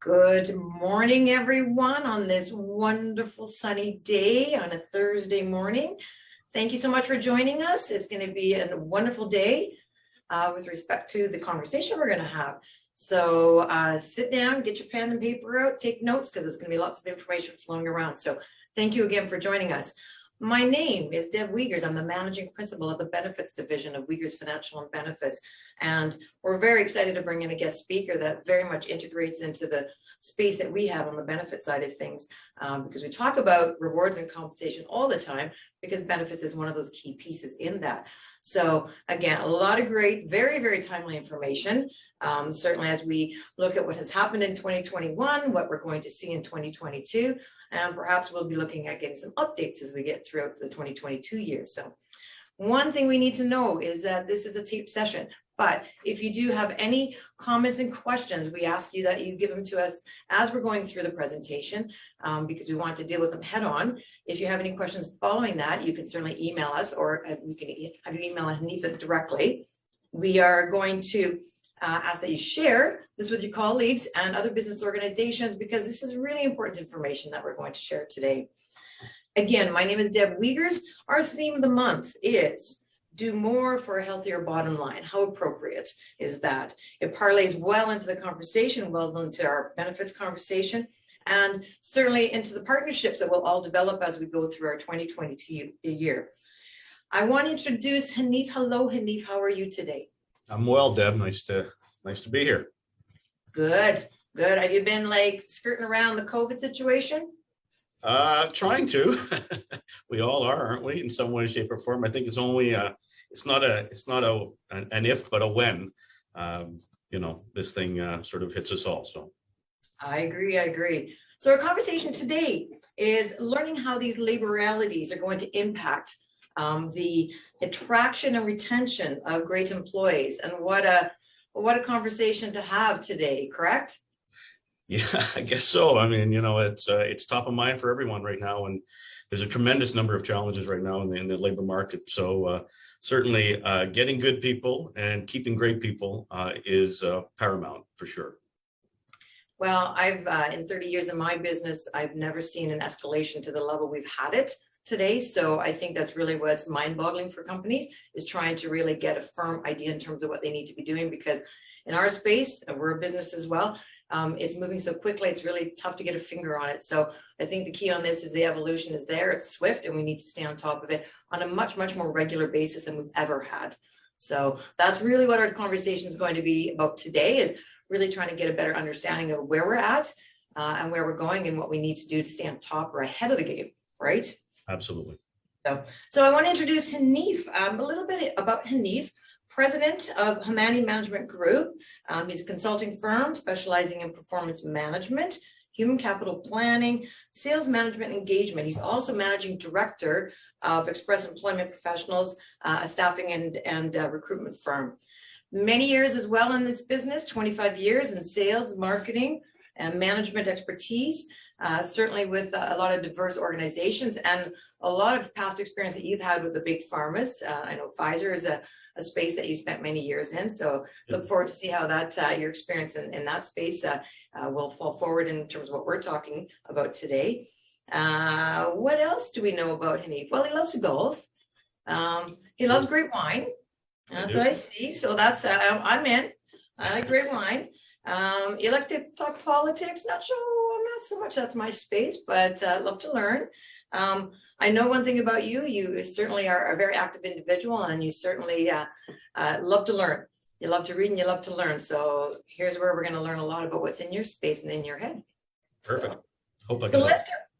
Good morning, everyone, on this wonderful sunny day on a Thursday morning. Thank you so much for joining us. It's going to be a wonderful day with respect to the conversation we're going to have. So sit down, get your pen and paper out, take notes, because there's going to be lots of information flowing around. So thank you again for joining us. My name is Deb Wiegers. I'm the managing principal of the benefits division of Wiegers Financial and Benefits. And we're very excited to bring in a guest speaker that very much integrates into the space that we have on the benefit side of things, because we talk about rewards and compensation all the time, because benefits is one of those key pieces in that. So again, a lot of great, very, very timely information. Certainly as we look at what has happened in 2021, what we're going to see in 2022, and perhaps we'll be looking at getting some updates as we get throughout the 2022 year. So one thing we need to know is that this is a tape session, but if you do have any comments and questions, we ask you that you give them to us as we're going through the presentation, because we want to deal with them head on. If you have any questions following that, you can certainly email us, or we can have you email Hanif directly. We are going to ask that you share this with your colleagues and other business organizations, because this is really important information that we're going to share today. Again, my name is Deb Wiegers. Our theme of the month is do more for a healthier bottom line. How appropriate is that? It parlays well into the conversation, well into our benefits conversation, and certainly into the partnerships that we'll all develop as we go through our 2022 year. I want to introduce Hanif. Hello, Hanif. How are you today? I'm well, Deb. Nice to be here. Good. Have you been like skirting around the COVID situation? Trying to. We all are, aren't we? In some way, shape, or form. I think it's only it's not an if, but a when. This thing sort of hits us all. So. I agree. So our conversation today is learning how these labor realities are going to impact the attraction and retention of great employees, and what a conversation to have today, correct? Yeah, I guess so. I mean, it's top of mind for everyone right now, and there's a tremendous number of challenges right now in the labor market. So certainly getting good people and keeping great people is paramount for sure. Well, I've in 30 years in my business, I've never seen an escalation to the level we've had it today. So I think that's really what's mind-boggling for companies, is trying to really get a firm idea in terms of what they need to be doing, because in our space, we're a business as well, it's moving so quickly, it's really tough to get a finger on it. So I think the key on this is the evolution is there, it's swift, and we need to stay on top of it on a much, much more regular basis than we've ever had. So that's really what our conversation is going to be about today, is really trying to get a better understanding of where we're at and where we're going, and what we need to do to stay on top or ahead of the game, right? Absolutely. So I want to introduce Hanif, a little bit about Hanif, president of Hemani Management Group. He's a consulting firm specializing in performance management, human capital planning, sales management, engagement. He's also managing director of Express Employment Professionals, a staffing and recruitment firm. Many years as well in this business, 25 years in sales, marketing, and management expertise. Certainly with a lot of diverse organizations, and a lot of past experience that you've had with the big pharmas. I know Pfizer is a space that you spent many years in, so look forward to see how that your experience in that space will fall forward in terms of what we're talking about today. What else do we know about Hanif? Well, he loves to golf. He loves great wine. That's what I see. So that's I'm in. I like great wine. You like to talk politics? Not so much, that's my space, but love to learn. I know one thing about you. You certainly are a very active individual, and you certainly love to learn. You love to read and you love to learn. So here's where we're going to learn a lot about what's in your space and in your head. Perfect. Hope I so can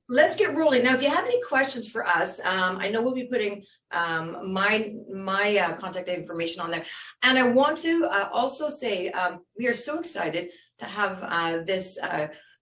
let's get rolling. Now, if you have any questions for us, I know we'll be putting my contact information on there. And I want to also say we are so excited to have this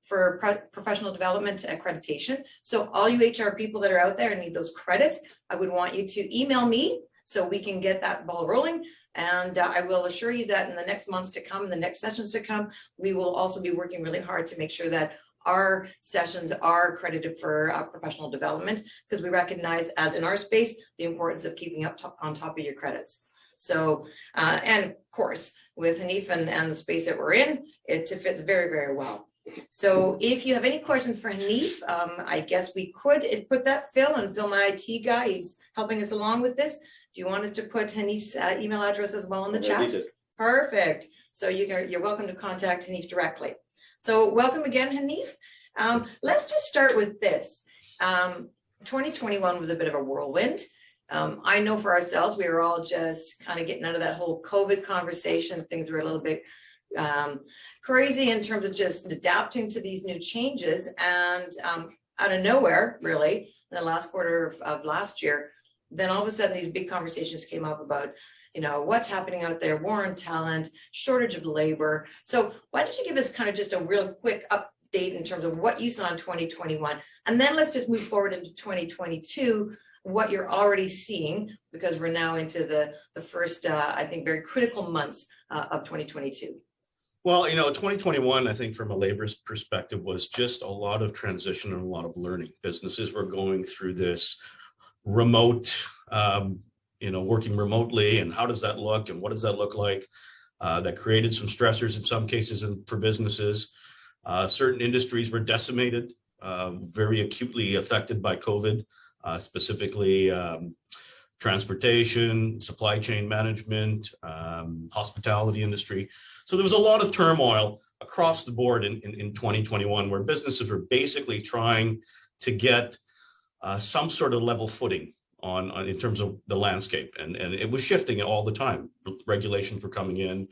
for professional development accreditation. So all you HR people that are out there and need those credits, I would want you to email me so we can get that ball rolling. And I will assure you that in the next months to come, the next sessions to come, we will also be working really hard to make sure that our sessions are accredited for professional development, because we recognize, as in our space, the importance of keeping on top of your credits. So, and of course, with Hanif and the space that we're in, it fits very, very well. So if you have any questions for Hanif, I guess we could put that Phil, and Phil, my IT guy, he's helping us along with this. Do you want us to put Hanif's email address as well in the chat? Perfect. So you're welcome to contact Hanif directly. So welcome again, Hanif. Let's just start with this. 2021 was a bit of a whirlwind. I know for ourselves, we were all just kind of getting out of that whole COVID conversation. Things were a little bit crazy in terms of just adapting to these new changes. And out of nowhere, really, in the last quarter of last year, then all of a sudden these big conversations came up about, what's happening out there, war on talent, shortage of labor. So why don't you give us kind of just a real quick update in terms of what you saw in 2021, and then let's just move forward into 2022, what you're already seeing, because we're now into the first, I think, very critical months of 2022. Well, 2021, I think from a labor perspective, was just a lot of transition and a lot of learning. Businesses were going through this remote, working remotely, and how does that look and what does that look like? That created some stressors in some cases for businesses. Certain industries were decimated, very acutely affected by COVID, specifically transportation, supply chain management, hospitality industry. So there was a lot of turmoil across the board in 2021, where businesses were basically trying to get some sort of level footing on in terms of the landscape, and it was shifting all the time. Regulations were coming in,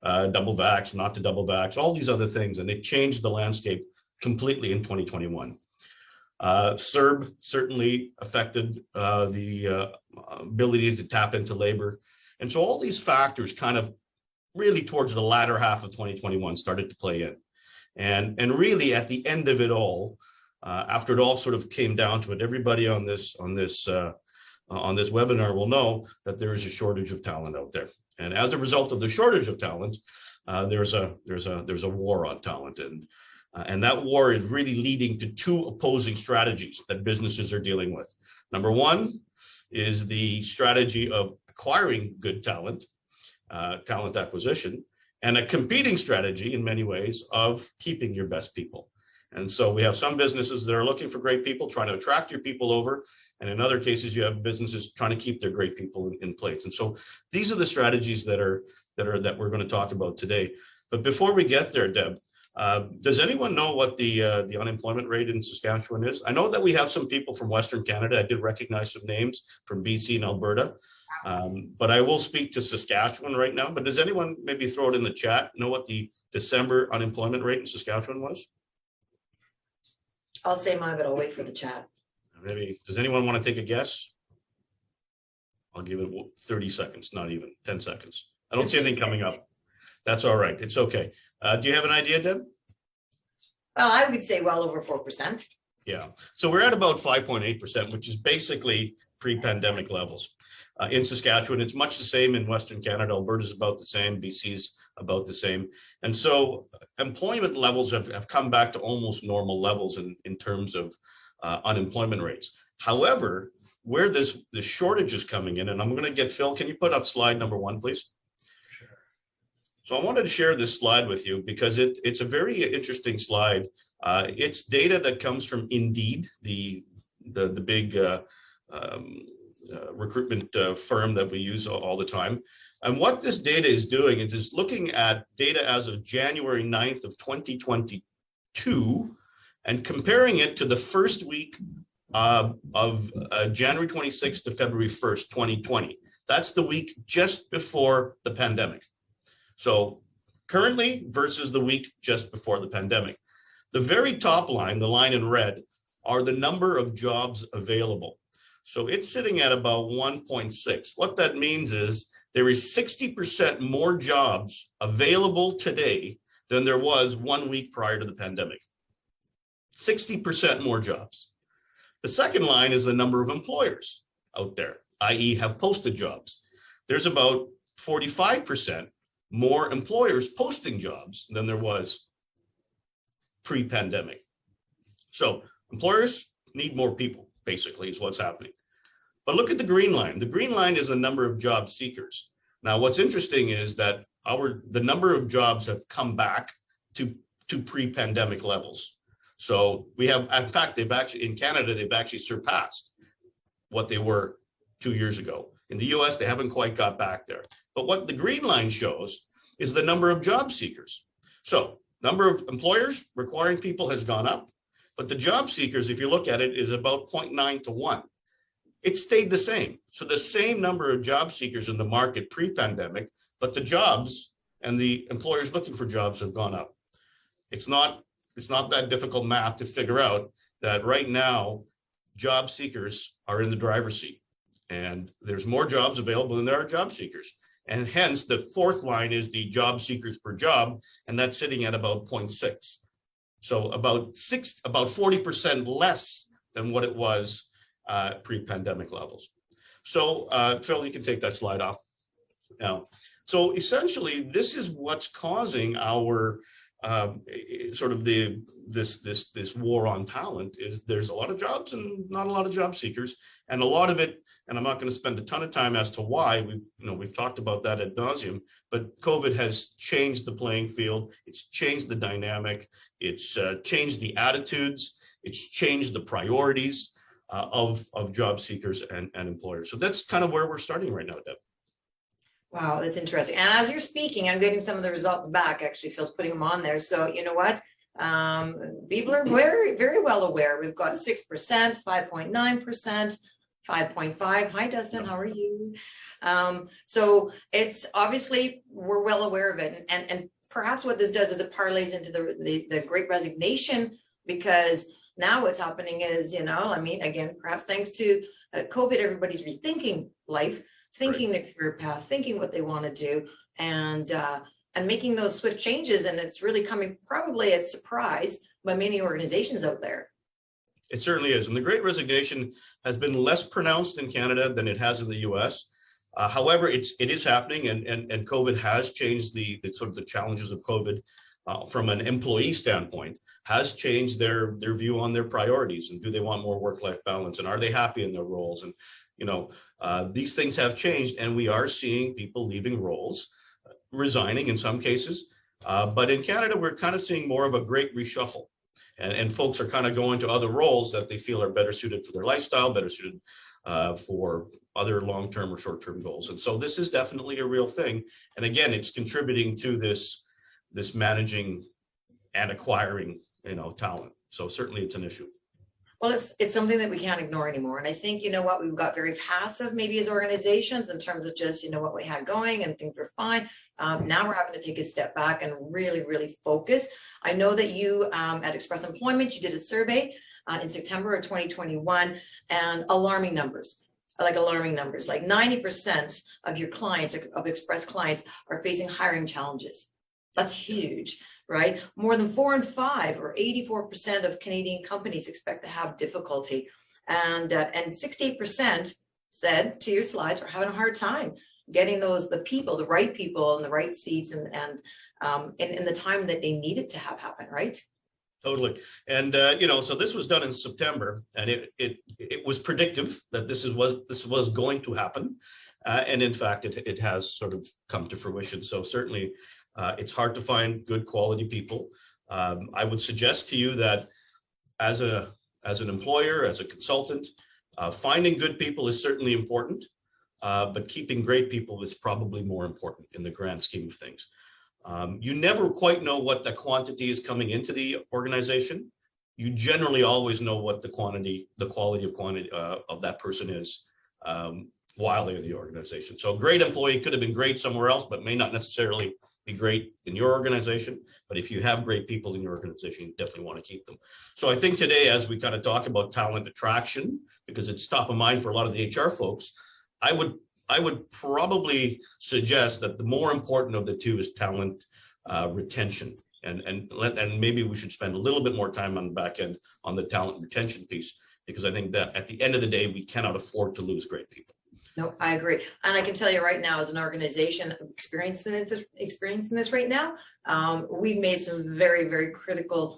double vax, not to double vax, all these other things, and it changed the landscape completely in 2021. CERB certainly affected the ability to tap into labor, and so all these factors kind of really towards the latter half of 2021 started to play in, and really at the end of it all, after it all sort of came down to it, everybody on this webinar will know that there is a shortage of talent out there, and as a result of the shortage of talent, there's a war on talent, and that war is really leading to two opposing strategies that businesses are dealing with. Number one is the strategy of acquiring good talent, talent acquisition, and a competing strategy in many ways of keeping your best people. And so we have some businesses that are looking for great people, trying to attract your people over. And in other cases, you have businesses trying to keep their great people in place. And so these are the strategies that we're going to talk about today. But before we get there, Deb, does anyone know what the unemployment rate in Saskatchewan is? I know that we have some people from Western Canada. I did recognize some names from BC and Alberta, but I will speak to Saskatchewan right now. But does anyone maybe throw it in the chat, know what the December unemployment rate in Saskatchewan was? I'll say mine, but I'll wait for the chat. Maybe, does anyone want to take a guess? I'll give it 30 seconds, not even 10 seconds. I don't see anything coming up. That's all right. It's okay. Do you have an idea, Deb? Well, I would say well over 4%. Yeah. So we're at about 5.8%, which is basically pre-pandemic levels. In Saskatchewan, it's much the same in Western Canada. Alberta's about the same. BC's about the same. And so employment levels have come back to almost normal levels in terms of unemployment rates. However, where the shortage is coming in, and I'm going to get Phil, can you put up slide number 1, please? Sure. So I wanted to share this slide with you because it's a very interesting slide. It's data that comes from Indeed, the big recruitment firm that we use all the time. And what this data is doing is it's looking at data as of January 9th of 2022 and comparing it to the first week of January 26th to February 1st, 2020. That's the week just before the pandemic. So currently versus the week just before the pandemic. The very top line, the line in red, are the number of jobs available. So it's sitting at about 1.6. What that means is there is 60% more jobs available today than there was 1 week prior to the pandemic. 60% more jobs. The second line is the number of employers out there, i.e. have posted jobs. There's about 45% more employers posting jobs than there was pre-pandemic. So employers need more people, basically, is what's happening. But look at the green line. The green line is the number of job seekers. Now, what's interesting is that the number of jobs have come back to to pre-pandemic levels. So we have, in fact, in Canada, they've actually surpassed what they were 2 years ago. In the US, they haven't quite got back there. But what the green line shows is the number of job seekers. So number of employers requiring people has gone up, but the job seekers, if you look at it, is about 0.9 to 1. It stayed the same. So the same number of job seekers in the market pre-pandemic, but the jobs and the employers looking for jobs have gone up. It's not that difficult math to figure out that right now, job seekers are in the driver's seat, and there's more jobs available than there are job seekers. And hence the fourth line is the job seekers per job, and that's sitting at about 0.6. So about 40% less than what it was pre-pandemic levels. So Phil, you can take that slide off now. So essentially, this is what's causing our sort of this war on talent. Is there's a lot of jobs and not a lot of job seekers, and a lot of it, and I'm not going to spend a ton of time as to why. We've talked about that ad nauseum, but COVID has changed the playing field. It's changed the dynamic. It's changed the attitudes. It's changed the priorities of job seekers and employers. So that's kind of where we're starting right now, Deb. Wow, that's interesting. And as you're speaking, I'm getting some of the results back. Actually, Phil's putting them on there. So you know what? People are very, very well aware. We've got 6%, 5.9%, 5.5. Hi, Dustin. How are you? So it's obviously we're well aware of it, and perhaps what this does is it parlays into the Great Resignation, because now what's happening is, again, perhaps thanks to COVID, everybody's rethinking life, thinking their career path, thinking what they want to do, and making those swift changes. And it's really coming probably at surprise by many organizations out there. It certainly is. And the Great Resignation has been less pronounced in Canada than it has in the US. However, it is happening, and COVID has changed the sort of the challenges of COVID from an employee standpoint, has changed their view on their priorities, and do they want more work-life balance, and are they happy in their roles? And these things have changed, and we are seeing people leaving roles, resigning in some cases. But in Canada, we're kind of seeing more of a great reshuffle, and folks are kind of going to other roles that they feel are better suited for their lifestyle, better suited for other long-term or short-term goals. And so this is definitely a real thing. And again, it's contributing to this managing and acquiring, talent. So certainly it's an issue. Well, it's something that we can't ignore anymore. And I think, we've got very passive maybe as organizations in terms of just, what we had going and things were fine. Now we're having to take a step back and really, really focus. I know that you at Express Employment, you did a survey in September of 2021, and alarming numbers, like 90% of your clients, of Express clients, are facing hiring challenges. That's huge. Right? More than 4 in 5, or 84% of Canadian companies expect to have difficulty. And 68% said, to your slides, are having a hard time getting the right people in the right seats and in the time that they need it to have happen, right? Totally. And, so this was done in September, and it was predictive that this was going to happen. And in fact, it has sort of come to fruition. So certainly, it's hard to find good quality people. I would suggest to you that as an employer, as a consultant, finding good people is certainly important, but keeping great people is probably more important in the grand scheme of things. You never quite know what the quantity is coming into the organization. You generally always know what the quality of that person is while they're in the organization. So a great employee could have been great somewhere else, but may not necessarily be great in your organization. But if you have great people in your organization, you definitely want to keep them. So I think today, as we kind of talk about talent attraction, because it's top of mind for a lot of the HR folks, I would probably suggest that the more important of the two is talent retention. And maybe we should spend a little bit more time on the back end on the talent retention piece, because I think that at the end of the day, we cannot afford to lose great people. No, I agree. And I can tell you right now, as an organization experiencing this right now, we've made some very, very critical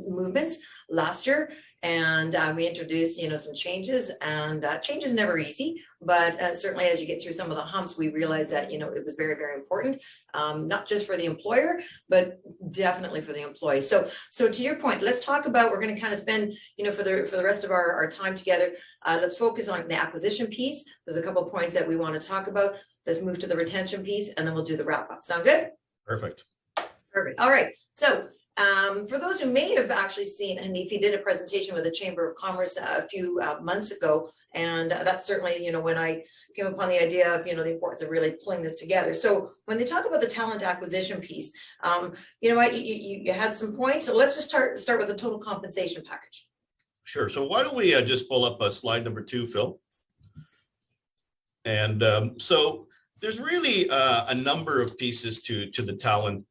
movements last year. And we introduced, some changes, and change is never easy, but certainly as you get through some of the humps, we realized that, it was very, very important, not just for the employer, but definitely for the employee. So to your point, let's talk about, we're going to kind of spend, for the rest of our time together, let's focus on the acquisition piece. There's a couple of points that we want to talk about. Let's move to the retention piece, and then we'll do the wrap up. Sound good? Perfect. Perfect. All right. So for those who may have actually seen, Hanif, he did a presentation with the Chamber of Commerce a few months ago, and that's certainly, when I came upon the idea of, the importance of really pulling this together. So when they talk about the talent acquisition piece, you had some points. So let's just start with the total compensation package. Sure. So why don't we just pull up slide number 2, Phil? And so there's really a number of pieces to the talent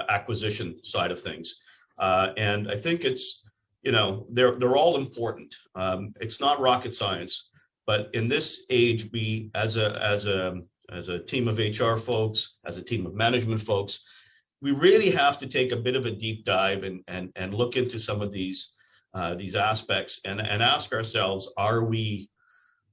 acquisition side of things. And I think it's, they're all important. It's not rocket science, but in this age, we as a team of HR folks, as a team of management folks, we really have to take a bit of a deep dive and look into some of these aspects and ask ourselves, are we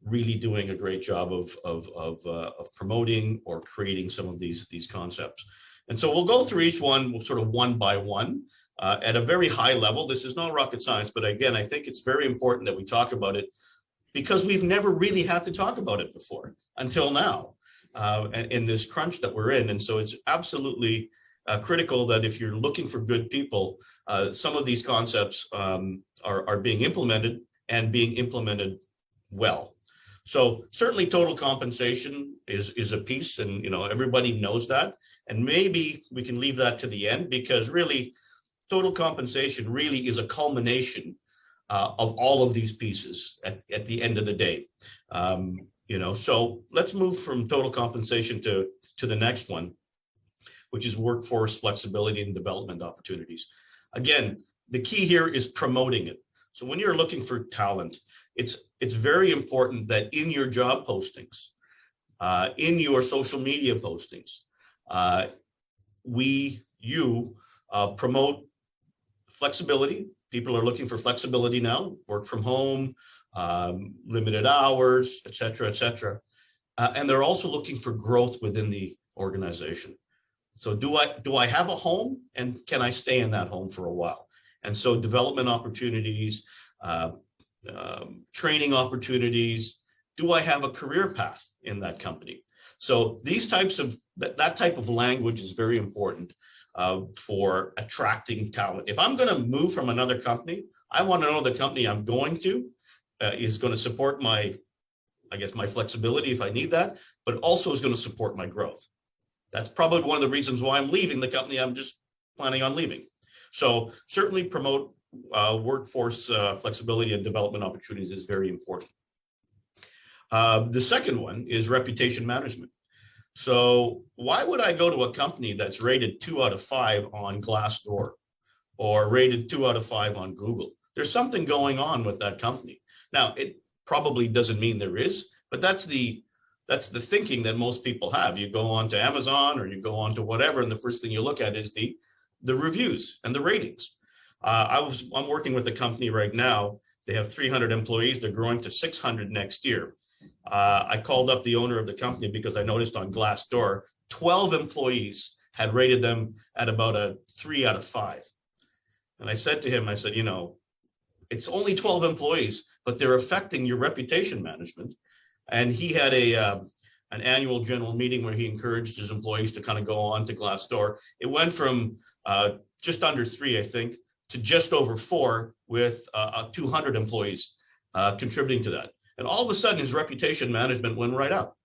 really doing a great job of promoting or creating some of these concepts? And so we'll go through each one sort of one by one at a very high level. This is not rocket science, but again, I think it's very important that we talk about it because we've never really had to talk about it before until now, and in this crunch that we're in. And so it's absolutely critical that if you're looking for good people, some of these concepts are being implemented and being implemented well. So certainly total compensation is a piece, and everybody knows that. And maybe we can leave that to the end, because really total compensation really is a culmination of all of these pieces at the end of the day. So let's move from total compensation to the next one, which is workforce flexibility and development opportunities. Again, the key here is promoting it. So when you're looking for talent, it's very important that in your job postings, in your social media postings, you promote flexibility. People are looking for flexibility now, work from home, limited hours, et cetera, and they're also looking for growth within the organization. So do I have a home, and can I stay in that home for a while? And so development opportunities, training opportunities. Do I have a career path in that company? So these types of that type of language is very important for attracting talent. If I'm going to move from another company, I want to know the company I'm going to is going to support my flexibility if I need that, but also is going to support my growth. That's probably one of the reasons why I'm leaving the company I'm just planning on leaving. So certainly promote workforce flexibility and development opportunities is very important. The second one is reputation management. So why would I go to a company that's rated 2 out of 5 on Glassdoor or rated 2 out of 5 on Google? There's something going on with that company. Now, it probably doesn't mean there is, but that's the thinking that most people have. You go on to Amazon or you go on to whatever, and the first thing you look at is the reviews and the ratings. I'm working with a company right now. They have 300 employees. They're growing to 600 next year. I called up the owner of the company because I noticed on Glassdoor, 12 employees had rated them at about a 3 out of 5. And I said to him, it's only 12 employees, but they're affecting your reputation management. And he had an annual general meeting where he encouraged his employees to kind of go on to Glassdoor. It went from just under 3, I think, to just over 4 with 200 employees contributing to that. And all of a sudden, his reputation management went right up.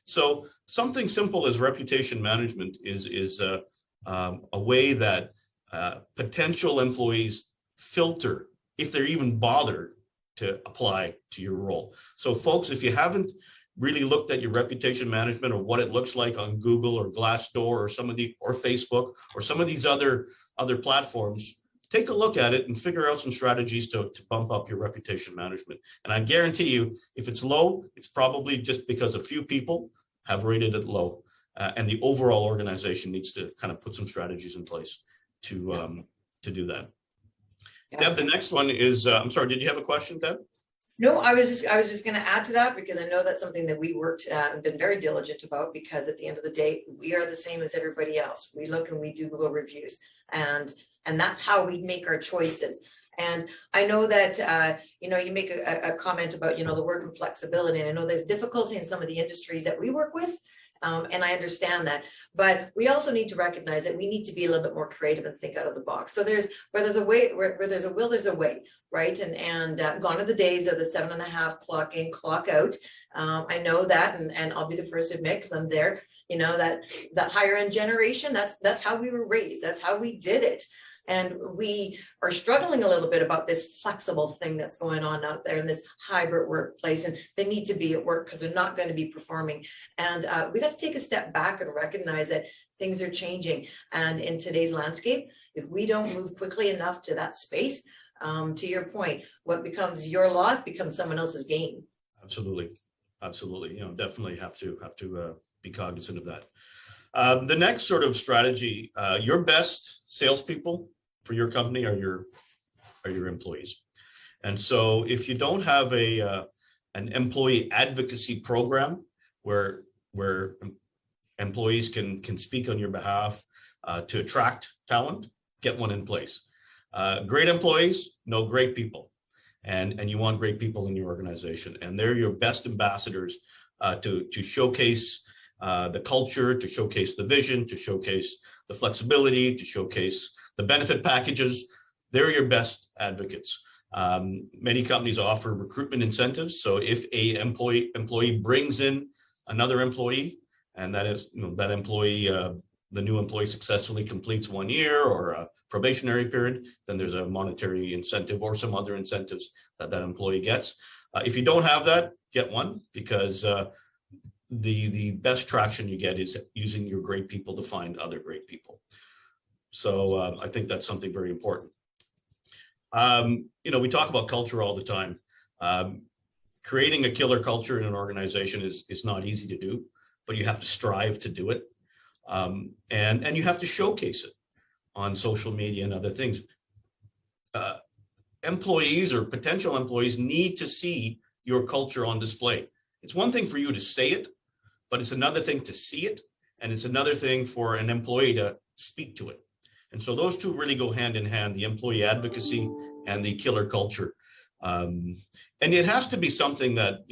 So something simple as reputation management is a way that potential employees filter if they're even bothered to apply to your role. So folks, if you haven't really looked at your reputation management or what it looks like on Google or Glassdoor or Facebook or some of these other platforms, take a look at it and figure out some strategies to bump up your reputation management. And I guarantee you, if it's low, it's probably just because a few people have rated it low. And the overall organization needs to kind of put some strategies in place to do that. Deb, the next one is, I'm sorry, did you have a question, Deb? No, I was just going to add to that because I know that's something that we worked and been very diligent about, because at the end of the day, we are the same as everybody else. We look and we do Google reviews, and that's how we make our choices. And I know that, you make a comment about, the work and flexibility. And I know there's difficulty in some of the industries that we work with. And I understand that, but we also need to recognize that we need to be a little bit more creative and think out of the box. So where there's a will, there's a way, right? And gone are the days of the 7.5 clock in, clock out. I know that, and I'll be the first to admit, because I'm there. That higher end generation, that's how we were raised. That's how we did it. And we are struggling a little bit about this flexible thing that's going on out there in this hybrid workplace, and they need to be at work because they're not going to be performing. And we got to take a step back and recognize that things are changing. And in today's landscape, if we don't move quickly enough to that space, to your point, what becomes your loss becomes someone else's gain. Absolutely. Definitely have to be cognizant of that. The next sort of strategy, your best salespeople for your company are your employees. And so if you don't have an employee advocacy program where employees can speak on your behalf to attract talent, get one in place. Great employees know great people, and you want great people in your organization, and they're your best ambassadors to showcase the culture, to showcase the vision, to showcase the flexibility, to showcase the benefit packages. They're your best advocates. Many companies offer recruitment incentives. So if a employee brings in another employee, and that is, that employee, the new employee successfully completes 1 year or a probationary period, then there's a monetary incentive or some other incentives that employee gets. If you don't have that, get one, because the best traction you get is using your great people to find other great people. So I think that's something very important. We talk about culture all the time. Creating a killer culture in an organization is not easy to do, but you have to strive to do it. And you have to showcase it on social media and other things. Employees or potential employees need to see your culture on display. It's one thing for you to say it, but it's another thing to see it. And it's another thing for an employee to speak to it. And so those two really go hand in hand, the employee advocacy and the killer culture. And it has to be something that,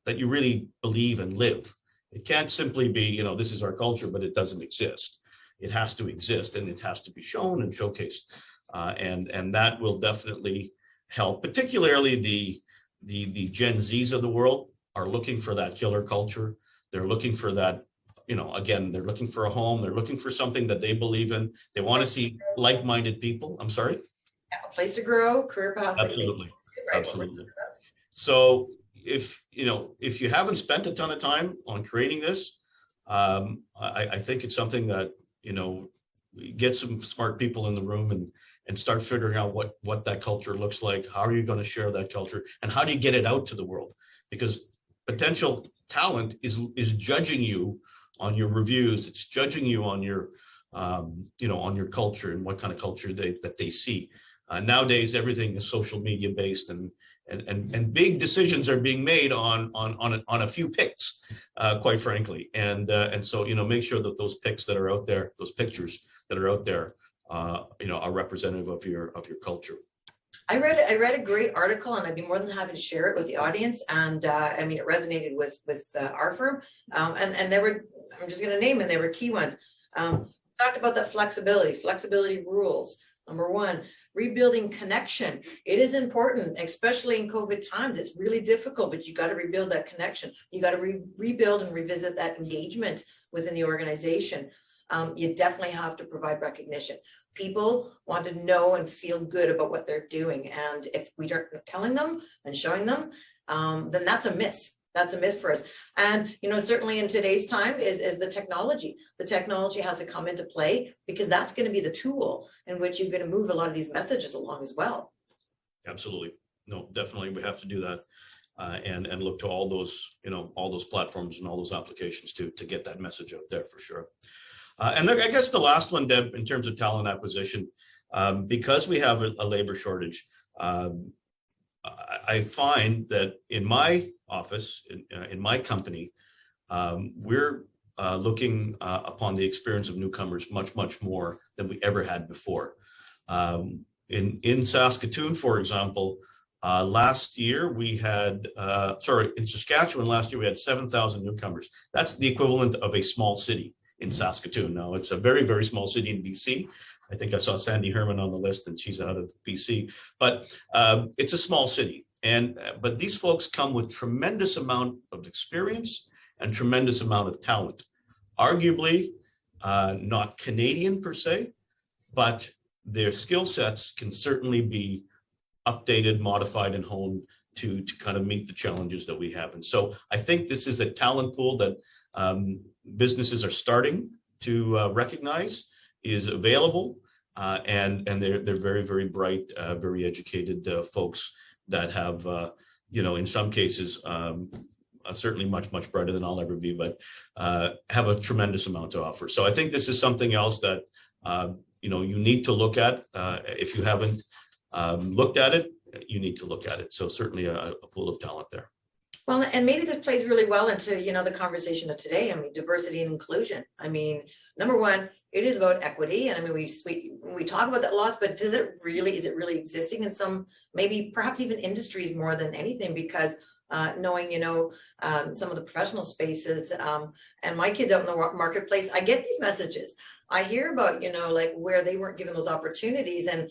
that you really believe and live. It can't simply be, this is our culture, but it doesn't exist. It has to exist, and it has to be shown and showcased. And that will definitely help, particularly the Gen Zs of the world are looking for that killer culture. They're looking for that, again, they're looking for a home. They're looking for something that they believe in. They want to see like-minded people. I'm sorry? A place to grow, career path. Absolutely. Absolutely. So if you haven't spent a ton of time on creating this, I think it's something that, get some smart people in the room and start figuring out what that culture looks like. How are you going to share that culture, and how do you get it out to the world? Because potential talent is judging you on your reviews. It's judging you on your, on your culture and what kind of culture that they see. Nowadays, everything is social media based, and big decisions are being made on a few picks, quite frankly. And so, make sure that those picks that are out there, those pictures that are out there, are representative of your culture. I read a great article, and I'd be more than happy to share it with the audience. And it resonated with our firm. And there were, I'm just going to name them, there were key ones. Talked about that flexibility rules. Number one, rebuilding connection. It is important, especially in COVID times. It's really difficult, but you got to rebuild that connection. You got to rebuild and revisit that engagement within the organization. You definitely have to provide recognition. People want to know and feel good about what they're doing. And if we aren't telling them and showing them, then that's a miss. That's a miss for us. And, certainly in today's time is the technology. The technology has to come into play, because that's going to be the tool in which you're going to move a lot of these messages along as well. Absolutely. No, definitely. We have to do that. And look to all those, all those platforms and all those applications to get that message out there for sure. And I guess the last one, Deb, in terms of talent acquisition, because we have a labor shortage, I find that in my office, in my company, we're looking upon the experience of newcomers much more than we ever had before. In Saskatoon, for example, last year we had, in Saskatchewan last year we had 7,000 newcomers. That's the equivalent of a small city in Saskatoon. Now it's a very small city in BC. I think I saw Sandy Herman on the list, and she's out of BC. But it's a small city, but these folks come with tremendous amount of experience and tremendous amount of talent. Arguably, not Canadian per se, but their skill sets can certainly be updated, modified, and honed to kind of meet the challenges that we have. And so I think this is a talent pool that businesses are starting to recognize is available, and they're very bright, very educated folks that have, in some cases, certainly much brighter than I'll ever be, but have a tremendous amount to offer. So I think this is something else that you need to look at. If you haven't looked at it, you need to look at it. So certainly a pool of talent there. Well, and maybe this plays really well into, the conversation of today. I mean, diversity and inclusion. I mean, number one, it is about equity. And I mean, we talk about that lots, but is it really existing in some, maybe perhaps even industries more than anything? Because knowing, some of the professional spaces and my kids out in the marketplace, I get these messages. I hear about, like where they weren't given those opportunities, and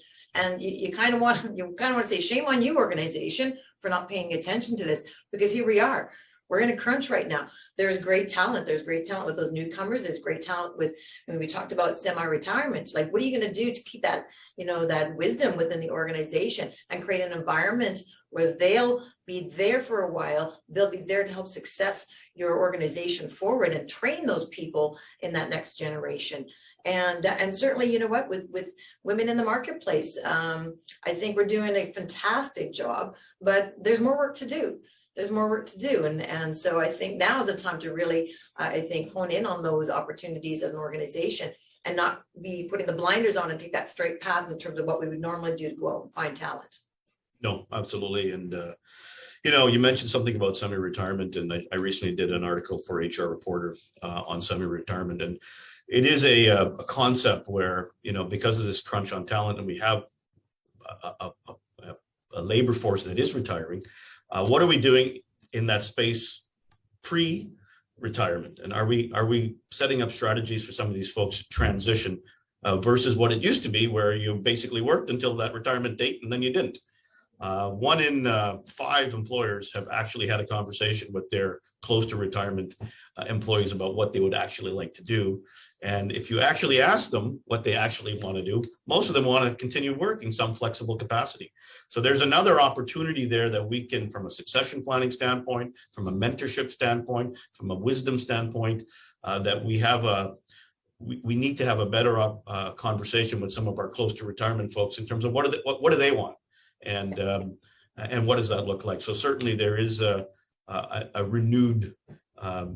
you kind of want to say shame on you, organization, for not paying attention to this, because here we are. We're in a crunch right now. There's great talent. There's great talent with those newcomers. There's great talent with, we talked about semi-retirement. Like, what are you going to do to keep that, that wisdom within the organization and create an environment where they'll be there for a while. They'll be there to help success your organization forward and train those people in that next generation. And certainly, with women in the marketplace, I think we're doing a fantastic job, but there's more work to do. And so I think now is the time to really, hone in on those opportunities as an organization and not be putting the blinders on and take that straight path in terms of what we would normally do to go out and find talent. No, absolutely. And, you mentioned something about semi-retirement, and I recently did an article for HR Reporter on semi-retirement. And it is a concept where, because of this crunch on talent, and we have a labor force that is retiring, what are we doing in that space pre-retirement? And are we setting up strategies for some of these folks to transition versus what it used to be, where you basically worked until that retirement date and then you didn't? 1 in 5 employers have actually had a conversation with their close to retirement employees about what they would actually like to do. And if you actually ask them what they actually want to do, most of them want to continue working some flexible capacity. So there's another opportunity there that we can, from a succession planning standpoint, from a mentorship standpoint, from a wisdom standpoint, that we need to have a better conversation with some of our close to retirement folks in terms of what do they want? And what does that look like? So certainly there is a renewed a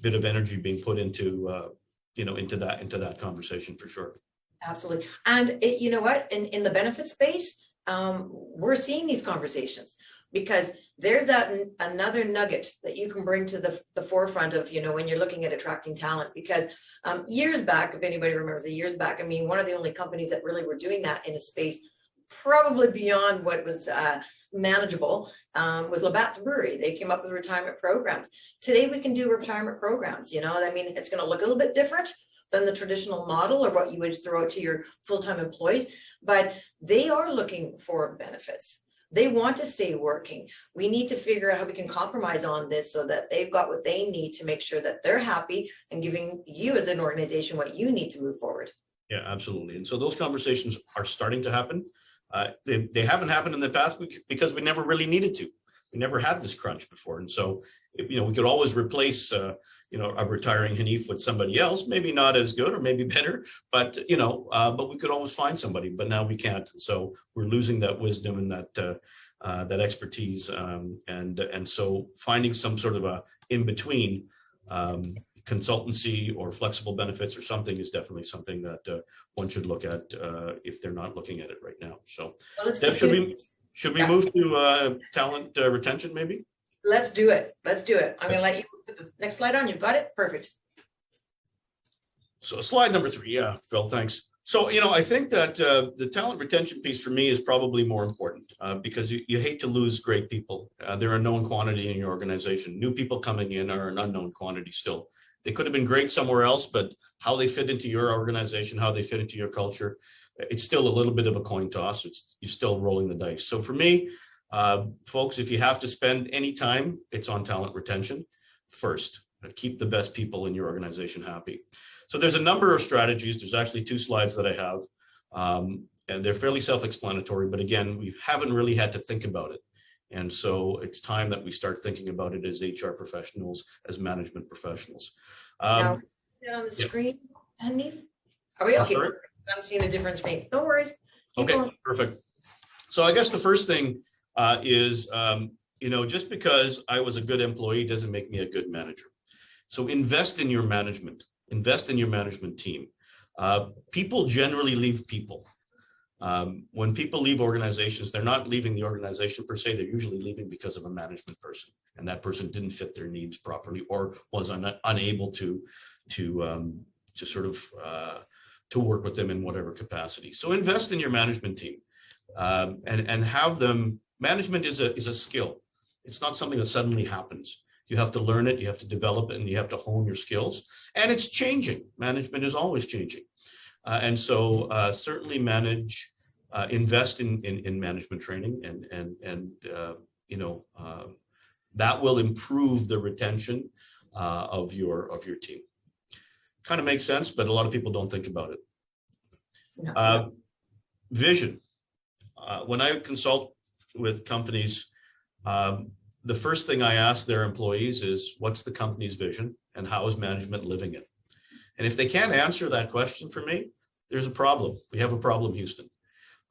bit of energy being put into into that conversation for sure. Absolutely. And in the benefit space, we're seeing these conversations because there's that another nugget that you can bring to the forefront of, when you're looking at attracting talent. Because years back, if anybody remembers the years back, I mean, one of the only companies that really were doing that in a space probably beyond what was manageable was Labatt's Brewery. They came up with retirement programs. Today we can do retirement programs. It's going to look a little bit different than the traditional model or what you would throw out to your full-time employees, but they are looking for benefits. They want to stay working. We need to figure out how we can compromise on this so that they've got what they need to make sure that they're happy and giving you as an organization what you need to move forward. Yeah, absolutely. And so those conversations are starting to happen. They haven't happened in the past because we never really needed to. We never had this crunch before. And so, we could always replace, a retiring Hanif with somebody else, maybe not as good or maybe better, but we could always find somebody, but now we can't. And so we're losing that wisdom and that expertise. And so finding some sort of a in between, consultancy or flexible benefits or something is definitely something that one should look at if they're not looking at it right now. So, Deb, should we move to talent retention maybe? Let's do it. Let's do it. I'm going to let you put the next slide on. You've got it. Perfect. So slide number 3. Yeah, Phil, thanks. So, I think that the talent retention piece for me is probably more important because you hate to lose great people. They're a known quantity in your organization. New people coming in are an unknown quantity still. They could have been great somewhere else, but how they fit into your organization, how they fit into your culture, it's still a little bit of a coin toss. You're still rolling the dice. So for me, folks, if you have to spend any time, it's on talent retention first. Keep the best people in your organization happy. So there's a number of strategies. There's actually 2 slides that I have, and they're fairly self-explanatory, but again, we haven't really had to think about it. And so it's time that we start thinking about it as HR professionals, as management professionals. Now, on the screen, Hanif? Are we okay? I'm seeing a different screen. No worries. Keep going. Perfect. So I guess the first thing is, just because I was a good employee doesn't make me a good manager. So invest in your management. Invest in your management team. People generally leave people. When people leave organizations, they're not leaving the organization per se. They're usually leaving because of a management person, and that person didn't fit their needs properly or was unable to work with them in whatever capacity. So invest in your management team and have them. Management is a skill. It's not something that suddenly happens. You have to learn it, you have to develop it, and you have to hone your skills. And it's changing. Management is always changing. And so certainly invest in management training and that will improve the retention of your team. Kind of makes sense, but a lot of people don't think about it. No. Vision. When I consult with companies, the first thing I ask their employees is, what's the company's vision and how is management living it? And if they can't answer that question for me, there's a problem. We have a problem, Houston.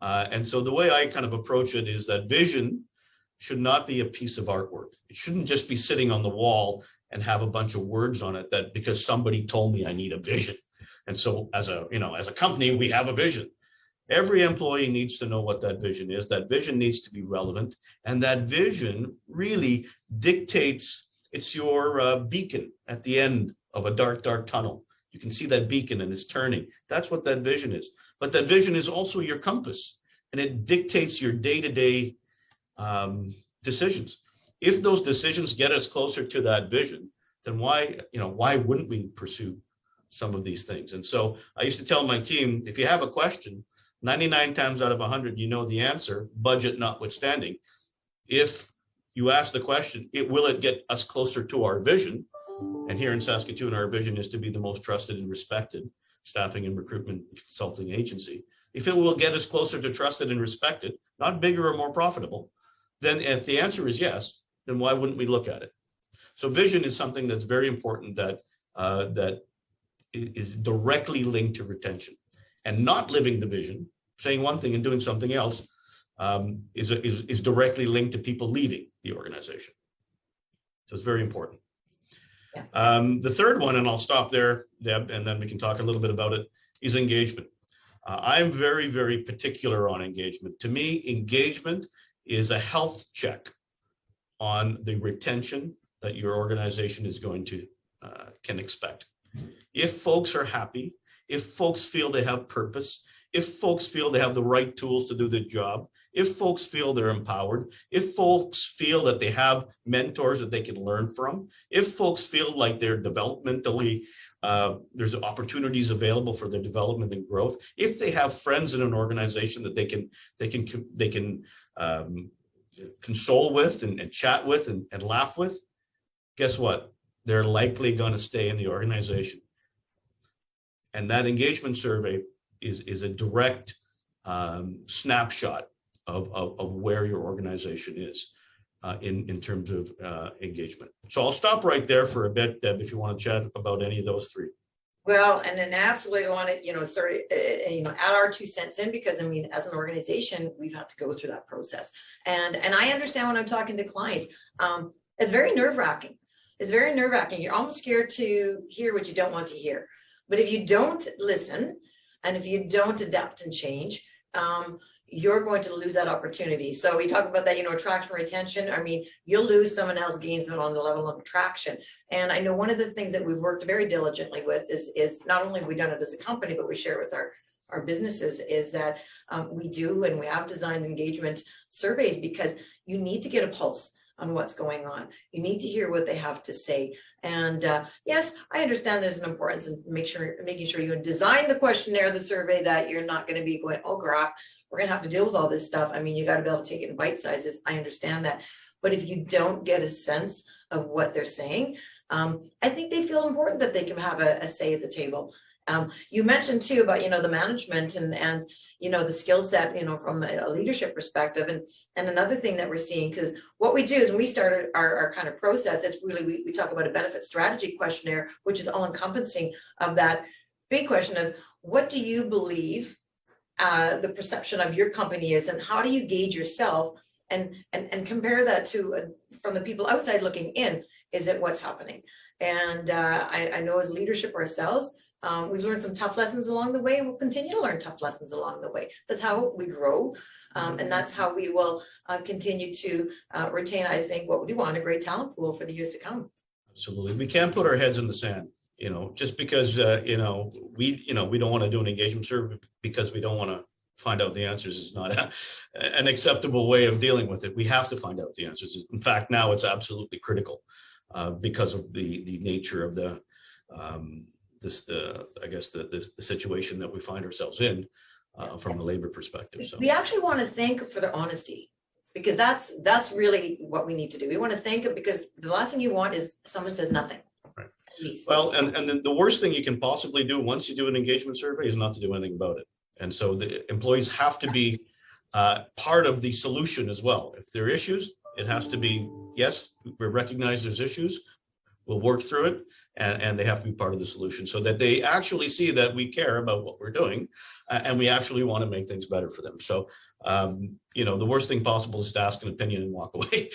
And so the way I kind of approach it is that vision should not be a piece of artwork. It shouldn't just be sitting on the wall and have a bunch of words on it that because somebody told me I need a vision. And so as a company, we have a vision. Every employee needs to know what that vision is. That vision needs to be relevant. And that vision really dictates, it's your beacon at the end of a dark, dark tunnel. You can see that beacon and it's turning. That's what that vision is. But that vision is also your compass, and it dictates your day-to-day decisions. If those decisions get us closer to that vision, then why wouldn't we pursue some of these things? And so I used to tell my team, if you have a question, 99 times out of 100, you know the answer, budget notwithstanding. If you ask the question, will it get us closer to our vision? And here in Saskatoon, our vision is to be the most trusted and respected staffing and recruitment consulting agency. If it will get us closer to trusted and respected, not bigger or more profitable, then if the answer is yes, then why wouldn't we look at it? So vision is something that's very important that is directly linked to retention. And not living the vision, saying one thing and doing something else, is directly linked to people leaving the organization. So it's very important. Yeah. The third one, and I'll stop there, Deb, and then we can talk a little bit about it, is engagement. I'm very, very particular on engagement. To me, engagement is a health check on the retention that your organization is going to can expect. If folks are happy, if folks feel they have purpose, if folks feel they have the right tools to do the job, if folks feel they're empowered, if folks feel that they have mentors that they can learn from, if folks feel like they're developmentally, there's opportunities available for their development and growth, if they have friends in an organization that they can console with and chat with and laugh with, guess what? They're likely going to stay in the organization. And that engagement survey is a direct snapshot of where your organization is in terms of engagement. So I'll stop right there for a bit, Deb, if you want to chat about any of those three. Well, and then absolutely want to, add our 2 cents in, because as an organization, we've had to go through that process. And I understand when I'm talking to clients, it's very nerve-wracking. It's very nerve-wracking. You're almost scared to hear what you don't want to hear. But if you don't listen, and if you don't adapt and change, you're going to lose that opportunity. So we talk about that, attraction, retention. I mean, you'll lose, someone else gains them on the level of attraction. And I know one of the things that we've worked very diligently with is not only have we done it as a company, but we share it with our businesses, is that we do, and we have designed engagement surveys, because you need to get a pulse on what's going on. You need to hear what they have to say. And yes, I understand there's an importance in making sure you design the questionnaire, the survey, that you're not going to be going, oh crap, we're going to have to deal with all this stuff. I mean, you got to be able to take it in bite sizes. I understand that. But if you don't get a sense of what they're saying, I think they feel important that they can have a say at the table. You mentioned too about, the management and the skill set, from a leadership perspective. And another thing that we're seeing, because what we do is when we started our kind of process, it's really, we talk about a benefit strategy questionnaire, which is all encompassing of that big question of, what do you believe the perception of your company is, and how do you gauge yourself and compare that to from the people outside looking in, is it what's happening? And I know as leadership ourselves, we've learned some tough lessons along the way, and we'll continue to learn tough lessons along the way. That's how we grow. And that's how we will continue to retain, I think, what we want, a great talent pool for the years to come. Absolutely. We can't put our heads in the sand, just because, we don't want to do an engagement survey because we don't want to find out the answers is not an acceptable way of dealing with it. We have to find out the answers. In fact, now it's absolutely critical because of the nature of the situation that we find ourselves in from a labor perspective. So we actually want to thank for their honesty, because that's really what we need to do. We want to thank it, because the last thing you want is someone says nothing. Right. Well, and then the worst thing you can possibly do once you do an engagement survey is not to do anything about it. And so the employees have to be part of the solution as well. If there are issues, it has to be, yes, we recognize there's issues, we'll work through it, and they have to be part of the solution, so that they actually see that we care about what we're doing, and we actually want to make things better for them. So, the worst thing possible is to ask an opinion and walk away,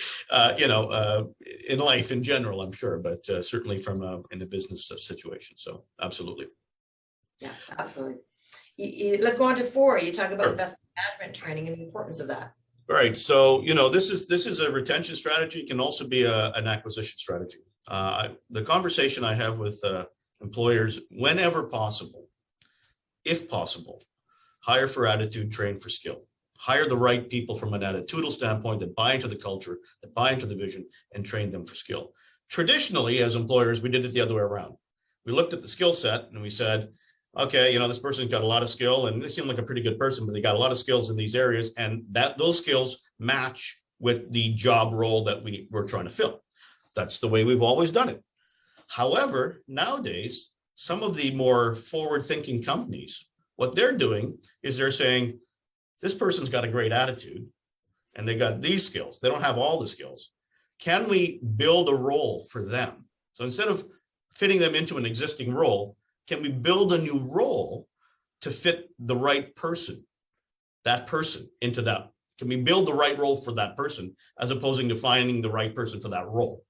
in life in general, I'm sure, but certainly in a business situation. So absolutely. Yeah, absolutely. Let's go on to 4. You talk about investment management training and the importance of that. Right. So, this is a retention strategy. It can also be an acquisition strategy. The conversation I have with employers, whenever possible, if possible, hire for attitude, train for skill. Hire the right people from an attitudinal standpoint that buy into the culture, that buy into the vision, and train them for skill. Traditionally, as employers, we did it the other way around. We looked at the skill set and we said, okay, this person's got a lot of skill and they seem like a pretty good person, but they got a lot of skills in these areas, and those skills match with the job role that we're trying to fill. That's the way we've always done it. However, nowadays, some of the more forward-thinking companies, what they're doing is they're saying, this person's got a great attitude and they got these skills. They don't have all the skills. Can we build a role for them? So instead of fitting them into an existing role, can we build a new role to fit the right person, into that? Can we build the right role for that person, as opposed to finding the right person for that role?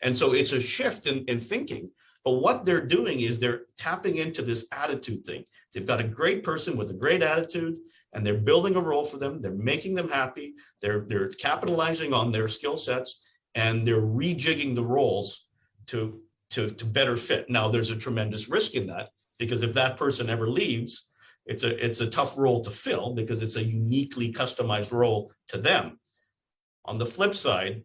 And so it's a shift in thinking. But what they're doing is they're tapping into this attitude thing. They've got a great person with a great attitude, and they're building a role for them. They're making them happy. They're capitalizing on their skill sets, and they're rejigging the roles to better fit. Now, there's a tremendous risk in that, because if that person ever leaves, it's a tough role to fill, because it's a uniquely customized role to them. On the flip side,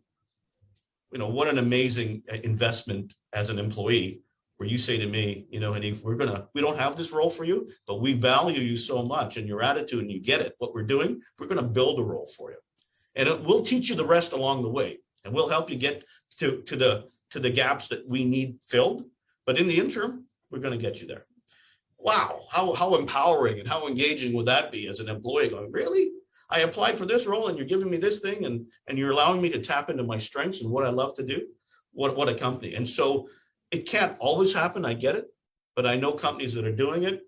what an amazing investment as an employee, where you say to me, Hanif, we don't have this role for you, but we value you so much and your attitude, and you get it, what we're doing, we're going to build a role for you. And we'll teach you the rest along the way, and we'll help you get to the gaps that we need filled. But in the interim, we're going to get you there. Wow, how empowering and how engaging would that be as an employee, going, really? I applied for this role and you're giving me this thing, and you're allowing me to tap into my strengths and what I love to do? What a company. And so it can't always happen, I get it, but I know companies that are doing it.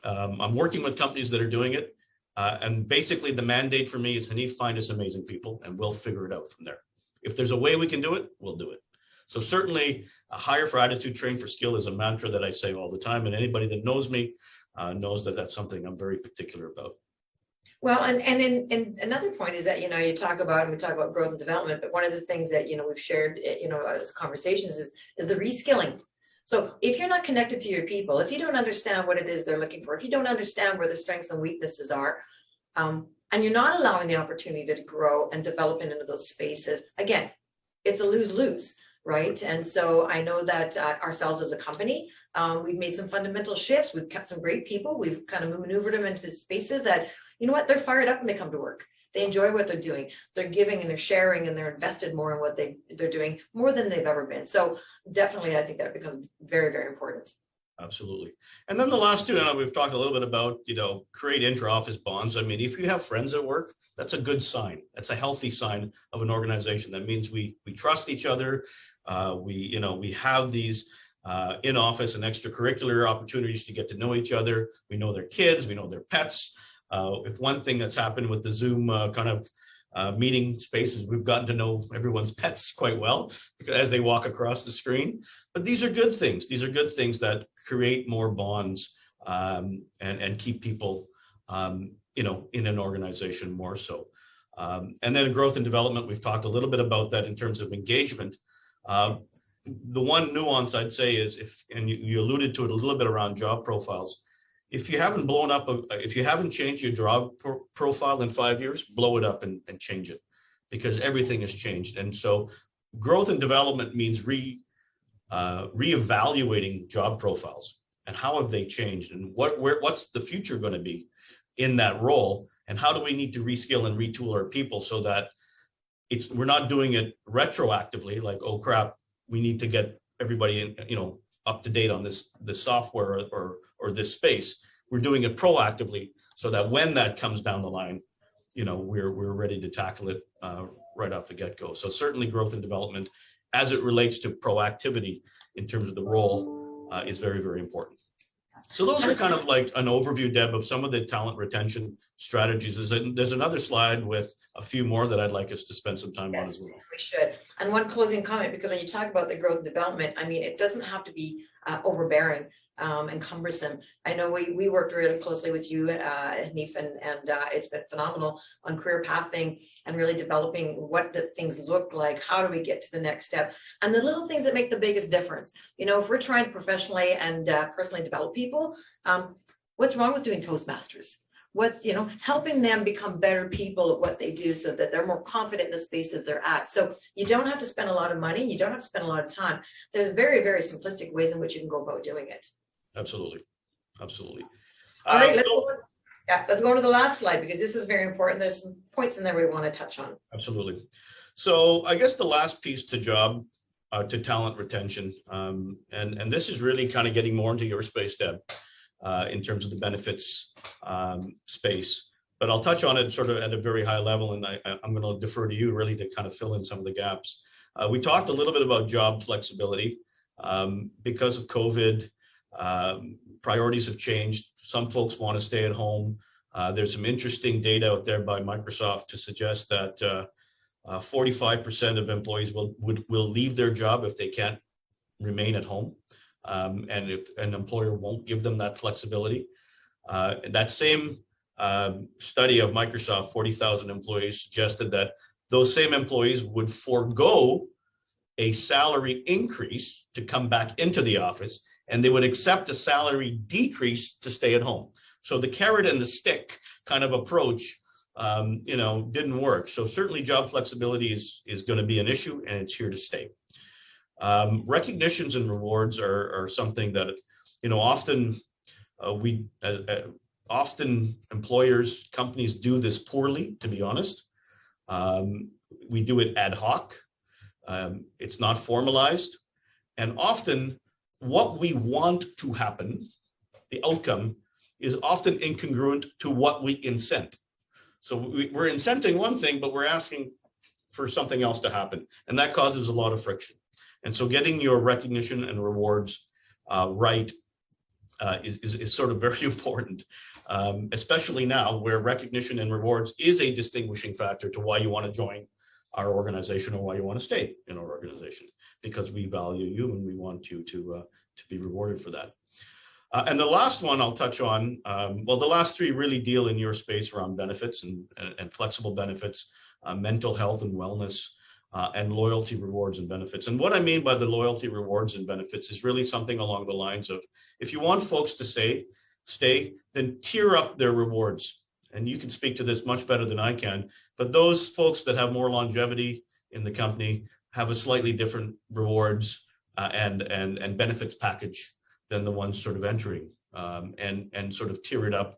I'm working with companies that are doing it. And basically the mandate for me is, Hanif, find us amazing people and we'll figure it out from there. If there's a way we can do it, we'll do it. So certainly hire for attitude, train for skill is a mantra that I say all the time. And anybody that knows me knows that that's something I'm very particular about. Well, and another point is that, you talk about, and we talk about growth and development, but one of the things that, we've shared, as conversations is the reskilling. So if you're not connected to your people, if you don't understand what it is they're looking for, if you don't understand where the strengths and weaknesses are, and you're not allowing the opportunity to grow and develop into those spaces, again, it's a lose-lose, right? And so I know that ourselves as a company, we've made some fundamental shifts. We've kept some great people. We've kind of maneuvered them into spaces that, they're fired up when they come to work. They enjoy what they're doing. They're giving and they're sharing and they're invested more in what they're doing more than they've ever been. So definitely, I think that becomes very, very important. Absolutely. And then the last two, and we've talked a little bit about, create intra-office bonds. I mean, if you have friends at work, that's a good sign. That's a healthy sign of an organization. That means we trust each other. We have these in-office and extracurricular opportunities to get to know each other. We know their kids, we know their pets. If one thing that's happened with the Zoom meeting spaces, we've gotten to know everyone's pets quite well as they walk across the screen. But these are good things. These are good things that create more bonds and keep people, in an organization more so. And then growth and development, we've talked a little bit about that in terms of engagement. The one nuance I'd say is and you alluded to it a little bit around job profiles. If you haven't if you haven't changed your job profile in 5 years, blow it up and change it, because everything has changed. And so growth and development means reevaluating job profiles and how have they changed and what's the future going to be in that role, and how do we need to reskill and retool our people so that we're not doing it retroactively, like, oh crap, we need to get everybody up to date on this software or this space. We're doing it proactively so that when that comes down the line, we're ready to tackle it right off the get-go. So certainly growth and development as it relates to proactivity in terms of the role is very, very important. So those are kind of like an overview, Deb, of some of the talent retention strategies. There's another slide with a few more that I'd like us to spend some time on as well. We should. And one closing comment, because when you talk about the growth and development, I mean, it doesn't have to be overbearing and cumbersome. I know we worked really closely with you, Hanif, and it's been phenomenal on career pathing and really developing what the things look like. How do we get to the next step? And the little things that make the biggest difference. If we're trying to professionally and personally develop people, what's wrong with doing Toastmasters? What's, helping them become better people at what they do so that they're more confident in the spaces they're at. So you don't have to spend a lot of money. You don't have to spend a lot of time. There's very, very simplistic ways in which you can go about doing it. Absolutely. Absolutely. All right, let's go on to the last slide, because this is very important. There's some points in there we want to touch on. Absolutely. So I guess the last piece to talent retention, and this is really kind of getting more into your space, Deb, in terms of the benefits space. But I'll touch on it sort of at a very high level, and I'm going to defer to you really to kind of fill in some of the gaps. We talked a little bit about job flexibility. Because of COVID, priorities have changed. Some folks want to stay at home. There's some interesting data out there by Microsoft to suggest that 45% of employees will leave their job if they can't remain at home. And if an employer won't give them that flexibility. That same study of Microsoft, 40,000 employees, suggested that those same employees would forego a salary increase to come back into the office, and they would accept a salary decrease to stay at home. So the carrot and the stick kind of approach, didn't work. So certainly job flexibility is going to be an issue, and it's here to stay. Recognitions and rewards are something that, often employers, companies do this poorly, to be honest. We do it ad hoc. It's not formalized. And often what we want to happen, the outcome, is often incongruent to what we incent. So we're incenting one thing, but we're asking for something else to happen. And that causes a lot of friction. And so getting your recognition and rewards right is sort of very important, especially now where recognition and rewards is a distinguishing factor to why you want to join our organization or why you want to stay in our organization. because we value you and we want you to be rewarded for that. And the last one I'll touch on, well, the last three really deal in your space around benefits and flexible benefits, mental health and wellness, and loyalty rewards and benefits. And what I mean by the loyalty rewards and benefits is really something along the lines of, if you want folks to stay, then tier up their rewards. And you can speak to this much better than I can, but those folks that have more longevity in the company have a slightly different rewards and benefits package than the ones sort of entering, and sort of tier it up,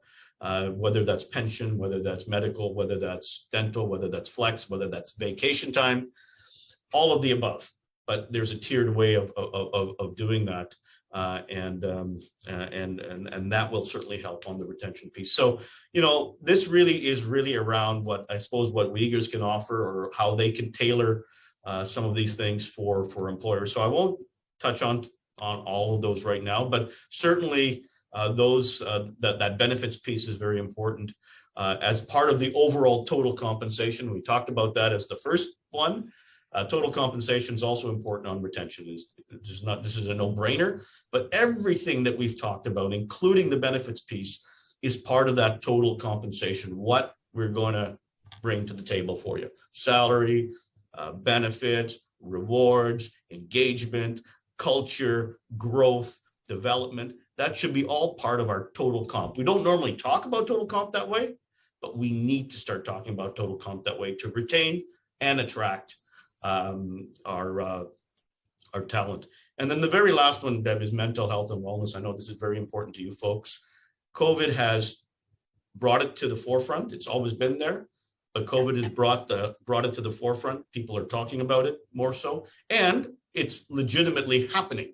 whether that's pension, whether that's medical, whether that's dental, whether that's flex, whether that's vacation time, all of the above. But there's a tiered way of doing that, and that will certainly help on the retention piece. So, this really is around what Wiegers can offer, or how they can tailor some of these things for employers. So I won't touch on all of those right now, but certainly that benefits piece is very important as part of the overall total compensation. We talked about that as the first one. Total compensation is also important on retention. This is a no-brainer, but everything that we've talked about, including the benefits piece, is part of that total compensation, what we're going to bring to the table for you. Salary, benefits, rewards, engagement, culture, growth, development. That should be all part of our total comp. We don't normally talk about total comp that way, but we need to start talking about total comp that way to retain and attract our talent. And then the very last one, Deb, is mental health and wellness. I know this is very important to you folks. COVID has brought it to the forefront. It's always been there, but COVID has brought it to the forefront. People are talking about it more so, and it's legitimately happening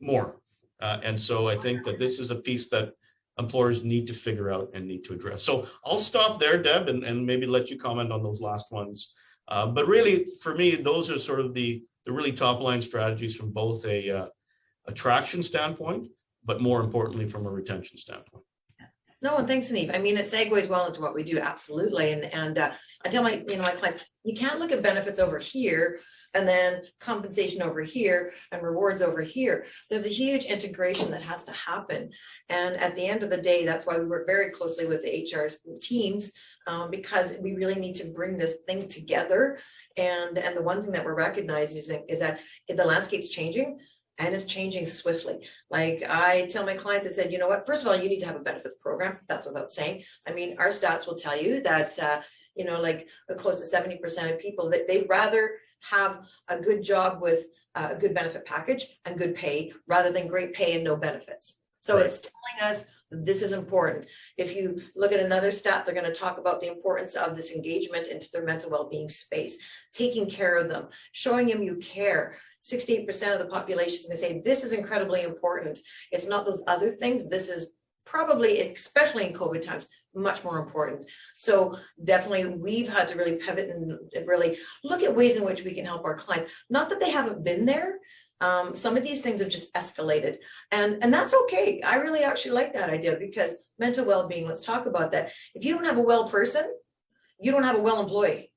more. And so I think that this is a piece that employers need to figure out and need to address. So I'll stop there, Deb, and maybe let you comment on those last ones. But really, for me, those are sort of the really top line strategies from both a attraction standpoint, but more importantly, from a retention standpoint. No, and thanks, Hanif. I mean, it segues well into what we do, absolutely. And I tell my clients, you can't look at benefits over here and then compensation over here and rewards over here. There's a huge integration that has to happen. And at the end of the day, that's why we work very closely with the HR teams, because we really need to bring this thing together. And the one thing that we're recognizing is that the landscape's changing, and it's changing swiftly. Like I tell my clients, I said, you know what, first of all, you need to have a benefits program. That's without saying. I mean, our stats will tell you that, like close to 70% of people, that they'd rather have a good job with a good benefit package and good pay rather than great pay and no benefits. So It's telling us this is important. If you look at another stat, they're going to talk about the importance of this engagement into their mental well-being space, taking care of them, showing them you care. 68% of the population is going to say this is incredibly important. It's not those other things. This is probably, especially in COVID times, much more important. So definitely we've had to really pivot and really look at ways in which we can help our clients. Not that they haven't been there. Some of these things have just escalated, and that's okay. I really actually like that idea, because mental well-being, let's talk about that. If you don't have a well person, you don't have a well employee,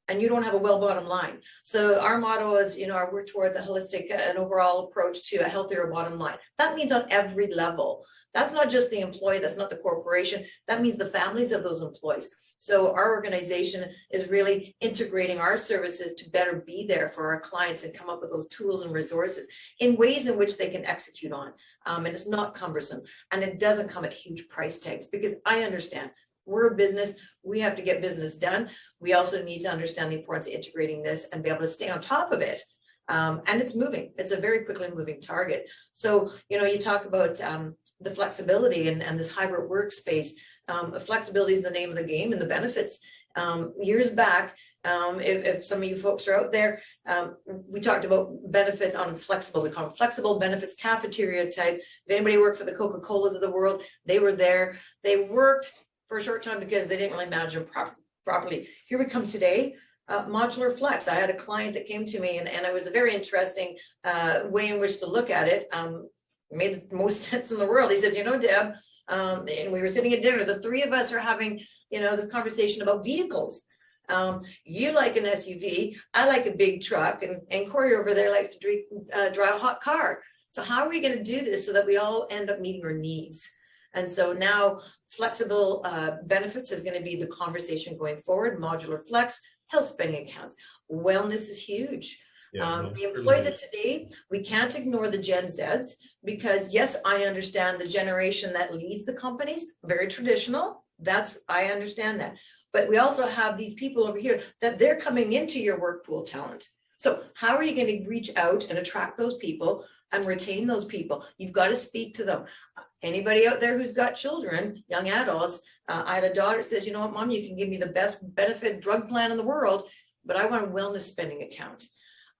and you don't have a well bottom line. So our motto is, our work towards a holistic and overall approach to a healthier bottom line. That means on every level. That's not just the employee, that's not the corporation, that means the families of those employees. So our organization is really integrating our services to better be there for our clients and come up with those tools and resources in ways in which they can execute on. And it's not cumbersome, and it doesn't come at huge price tags, because I understand we're a business, we have to get business done. We also need to understand the importance of integrating this and be able to stay on top of it. And it's moving, it's a very quickly moving target. So, you talk about the flexibility and this hybrid workspace. Flexibility is the name of the game, and the benefits. Years back, if some of you folks are out there, we talked about benefits on flexible. We call them flexible benefits, cafeteria type. If anybody worked for the Coca-Colas of the world, they were there. They worked for a short time because they didn't really manage them properly. Here we come today. Modular flex. I had a client that came to me, and it was a very interesting way in which to look at it. Made the most sense in the world. He said, Deb, and we were sitting at dinner, the three of us are having, the conversation about vehicles. You like an SUV, I like a big truck, and Corey over there likes to drive a hot car. So how are we going to do this so that we all end up meeting our needs? And so now flexible benefits is going to be the conversation going forward. Modular flex, health spending accounts, wellness is huge. The employees of today, we can't ignore the Gen Zs, because yes, I understand the generation that leads the companies, very traditional. I understand that. But we also have these people over here that they're coming into your work pool talent. So how are you going to reach out and attract those people and retain those people? You've got to speak to them. Anybody out there who's got children, young adults, I had a daughter that says, you know what, Mom, you can give me the best benefit drug plan in the world, but I want a wellness spending account.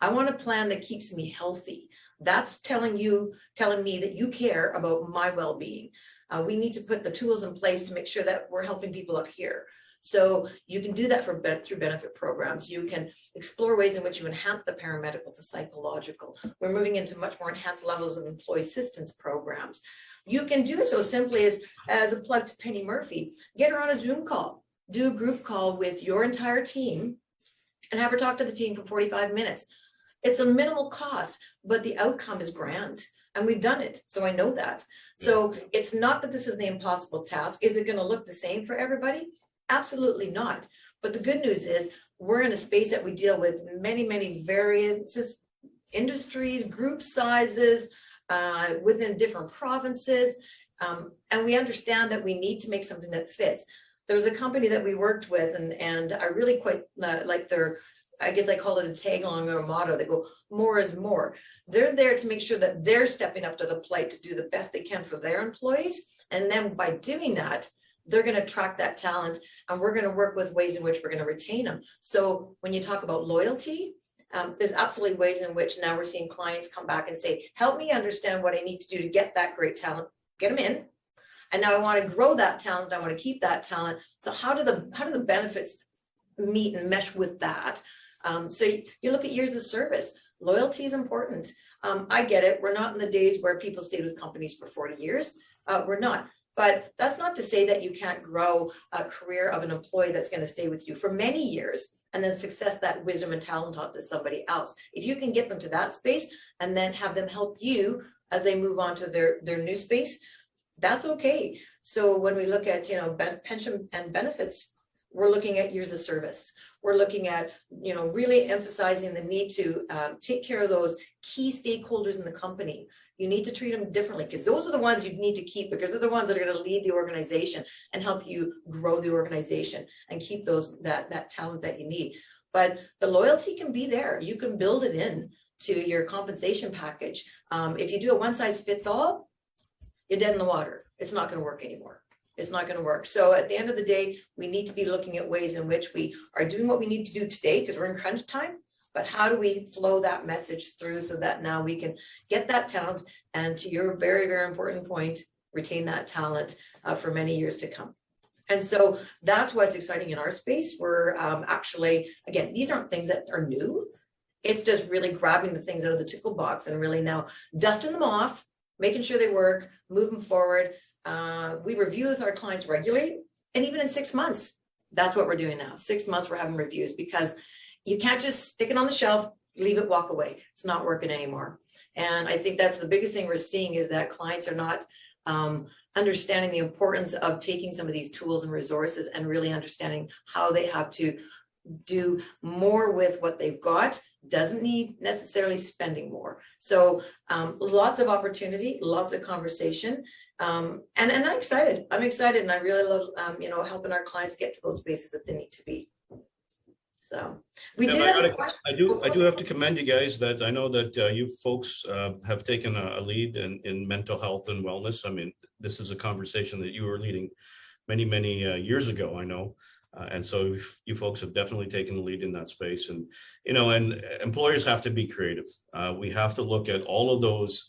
I want a plan that keeps me healthy. That's telling me that you care about my well-being. We need to put the tools in place to make sure that we're helping people up here. So you can do that through benefit programs. You can explore ways in which you enhance the paramedical to psychological. We're moving into much more enhanced levels of employee assistance programs. You can do it so simply as a plug to Penny Murphy. Get her on a Zoom call, do a group call with your entire team and have her talk to the team for 45 minutes. It's a minimal cost, but the outcome is grand. And we've done it, so I know that. So it's not that this is the impossible task. Is it going to look the same for everybody? Absolutely not. But the good news is we're in a space that we deal with many, many variances, industries, group sizes, within different provinces. And we understand that we need to make something that fits. There's a company that we worked with, and I really quite like their, I guess I call it a tagline or a motto. They go, more is more. They're there to make sure that they're stepping up to the plate to do the best they can for their employees. And then by doing that, they're going to attract that talent, and we're going to work with ways in which we're going to retain them. So when you talk about loyalty, there's absolutely ways in which now we're seeing clients come back and say, help me understand what I need to do to get that great talent, get them in. And now I want to grow that talent. I want to keep that talent. So how do the benefits meet and mesh with that? So you look at years of service. Loyalty is important. I get it. We're not in the days where people stayed with companies for 40 years. We're not. But that's not to say that you can't grow a career of an employee that's going to stay with you for many years and then success that wisdom and talent onto somebody else. If you can get them to that space and then have them help you as they move on to their new space, that's okay. So when we look at, pension and benefits, we're looking at years of service. We're looking at, really emphasizing the need to take care of those key stakeholders in the company. You need to treat them differently because those are the ones you need to keep, because they're the ones that are going to lead the organization and help you grow the organization and keep that talent that you need. But the loyalty can be there. You can build it in to your compensation package. If you do a one size fits all, you're dead in the water. It's not going to work anymore. It's not going to work. So at the end of the day, we need to be looking at ways in which we are doing what we need to do today because we're in crunch time. But how do we flow that message through so that now we can get that talent and, to your very, very important point, retain that talent for many years to come. And so that's what's exciting in our space. We're actually, again, these aren't things that are new. It's just really grabbing the things out of the tickle box and really now dusting them off, making sure they work, moving forward. We review with our clients regularly, and even in 6 months, that's what we're doing now. 6 months, we're having reviews because you can't just stick it on the shelf, leave it, walk away. It's not working anymore. And I think that's the biggest thing we're seeing is that clients are not understanding the importance of taking some of these tools and resources and really understanding how they have to do more with what they've got. Doesn't need necessarily spending more. So lots of opportunity, lots of conversation. And I'm excited. And I really love, helping our clients get to those spaces that they need to be. So we did. I do have to commend you guys that I know that you folks have taken a lead in mental health and wellness. I mean, this is a conversation that you were leading many, many years ago, I know. And so you folks have definitely taken the lead in that space. And, and employers have to be creative. We have to look at all of those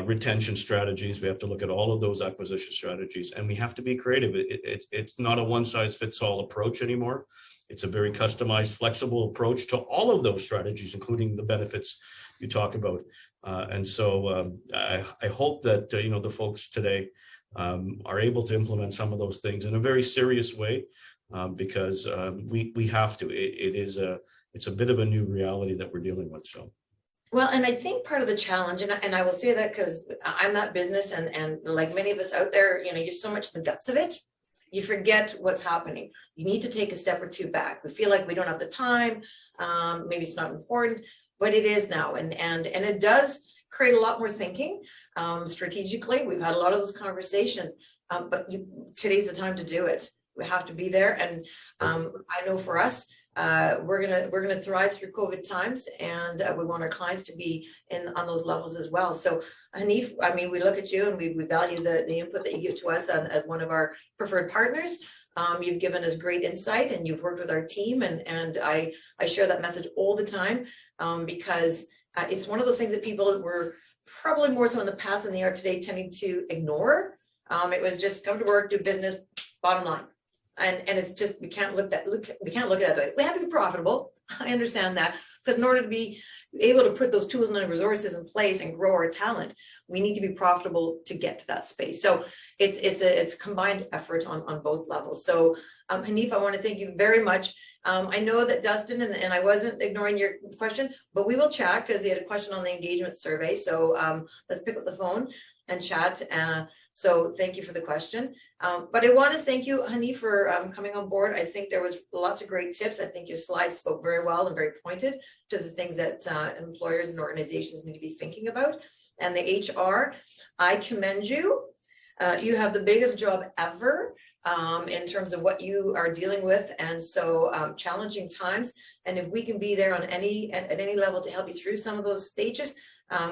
retention strategies. We have to look at all of those acquisition strategies, and we have to be creative. It's not a one size fits all approach anymore. It's a very customized, flexible approach to all of those strategies, including the benefits you talk about. And so I hope that, the folks today are able to implement some of those things in a very serious way. because we have to. It's a bit of a new reality that we're dealing with. So. Well, and I think part of the challenge, and I will say that because I'm that business, and like many of us out there, you're so much in the guts of it, you forget what's happening. You need to take a step or two back. We feel like we don't have the time, maybe it's not important, but it is now, and it does create a lot more thinking strategically. We've had a lot of those conversations, but today's the time to do it. We have to be there, and I know for us, we're gonna thrive through COVID times, and we want our clients to be on those levels as well. So Hanif, I mean, we look at you and we value the input that you give to us as one of our preferred partners. You've given us great insight, and you've worked with our team, and I share that message all the time, because it's one of those things that people were probably more so in the past than they are today tending to ignore. It was just come to work, do business, bottom line. And it's just, we can't look at it that way. We have to be profitable. I understand that, because in order to be able to put those tools and resources in place and grow our talent, we need to be profitable to get to that space. So it's a combined effort on both levels. So Hanif, I want to thank you very much. I know that Dustin, and I wasn't ignoring your question, but we will chat because he had a question on the engagement survey. So let's pick up the phone and chat. So thank you for the question. But I want to thank you, Hanif, for coming on board. I think there was lots of great tips. I think your slides spoke very well and very pointed to the things that employers and organizations need to be thinking about. And the HR, I commend you. You have the biggest job ever in terms of what you are dealing with. And so challenging times. And if we can be there at any level to help you through some of those stages,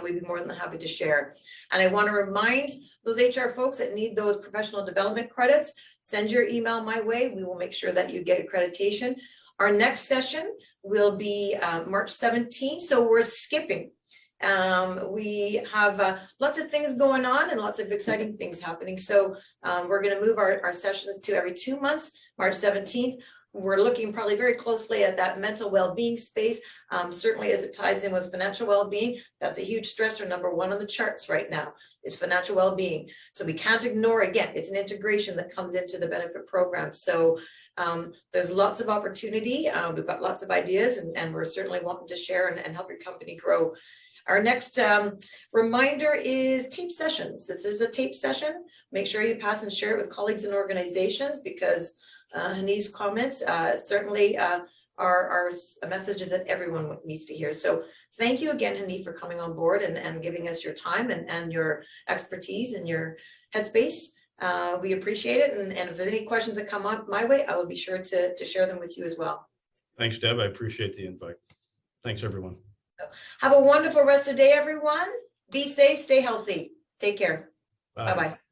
we'd be more than happy to share. And I want to remind those HR folks that need those professional development credits, send your email my way. We will make sure that you get accreditation. Our next session will be March 17th. So we're skipping. We have lots of things going on and lots of exciting things happening. So we're going to move our sessions to every 2 months, March 17th. We're looking probably very closely at that mental well-being space, certainly as it ties in with financial well-being. That's a huge stressor. Number one on the charts right now is financial well-being. So we can't ignore, again, it's an integration that comes into the benefit program. So there's lots of opportunity. We've got lots of ideas, and we're certainly wanting to share and help your company grow. Our next reminder is tape sessions. This is a tape session. Make sure you pass and share it with colleagues and organizations, because Hanif's comments certainly are messages that everyone needs to hear. So thank you again, Hanif, for coming on board and giving us your time and your expertise and your headspace. We appreciate it. And if there's any questions that come up my way, I will be sure to share them with you as well. Thanks, Deb. I appreciate the invite. Thanks, everyone. Have a wonderful rest of the day, everyone. Be safe, stay healthy. Take care. Bye. Bye-bye.